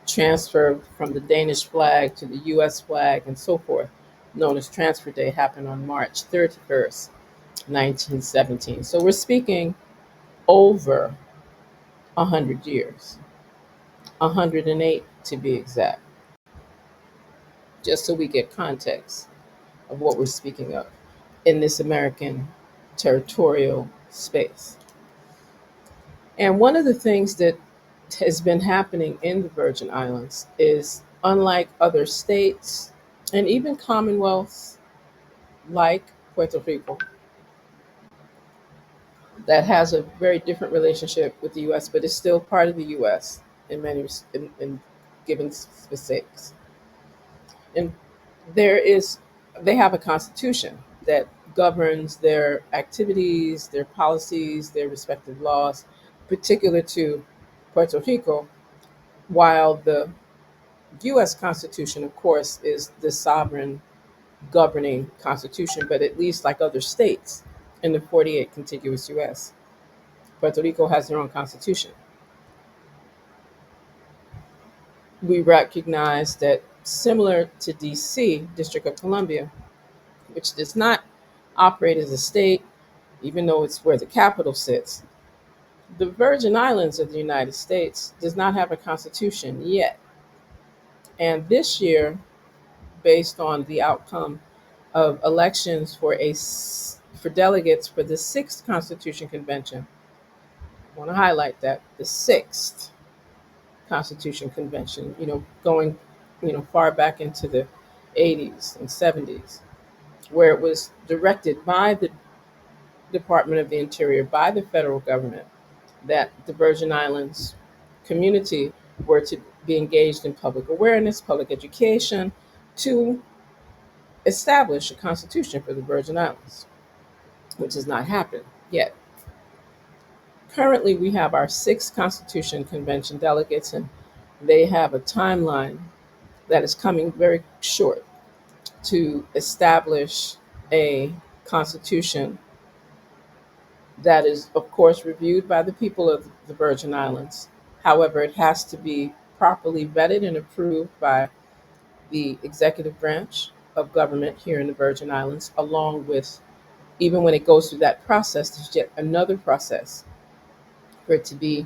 transfer from the Danish flag to the US flag and so forth, known as Transfer Day, happened on March 31st, 1917. So we're speaking over 100 years, 108 to be exact, just so we get context of what we're speaking of in this American territorial space. And one of the things that has been happening in the Virgin Islands is, unlike other states and even commonwealths like Puerto Rico, that has a very different relationship with the U.S., but is still part of the U.S. in in given specifics. And there is, they have a constitution that governs their activities, their policies, their respective laws, particular to Puerto Rico, while the U.S. Constitution, of course, is the sovereign governing constitution, but at least like other states in the 48 contiguous U.S., Puerto Rico has their own constitution. We recognize that, similar to D.C., District of Columbia, which does not operate as a state, even though it's where the capital sits, the Virgin Islands of the United States does not have a constitution yet. And this year, based on the outcome of elections for delegates for the sixth Constitution Convention. I want to highlight that the sixth Constitution Convention, going, far back into the 80s and 70s, where it was directed by the Department of the Interior, by the federal government, that the Virgin Islands community were to be engaged in public awareness, public education, to establish a constitution for the Virgin Islands, which has not happened yet. Currently, we have our sixth Constitution Convention delegates, and they have a timeline that is coming very short to establish a constitution that is, of course, reviewed by the people of the Virgin Islands. However, it has to be properly vetted and approved by the executive branch of government here in the Virgin Islands, along with, even when it goes through that process, there's yet another process for it to be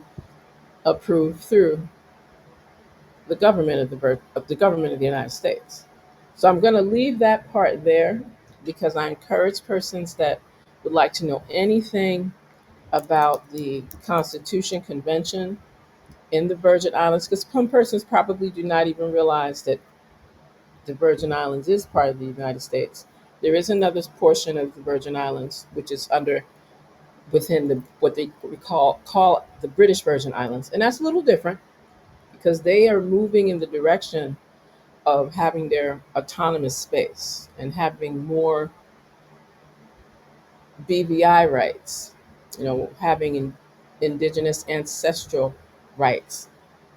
approved through the government of the government of the United States. So I'm going to leave that part there because I encourage persons that would like to know anything about the Constitution Convention in the Virgin Islands, because some persons probably do not even realize that the Virgin Islands is part of the United States. There is another portion of the Virgin Islands which is under within the what they call the British Virgin Islands, and that's a little different because they are moving in the direction of having their autonomous space and having more BVI rights, having indigenous ancestral rights.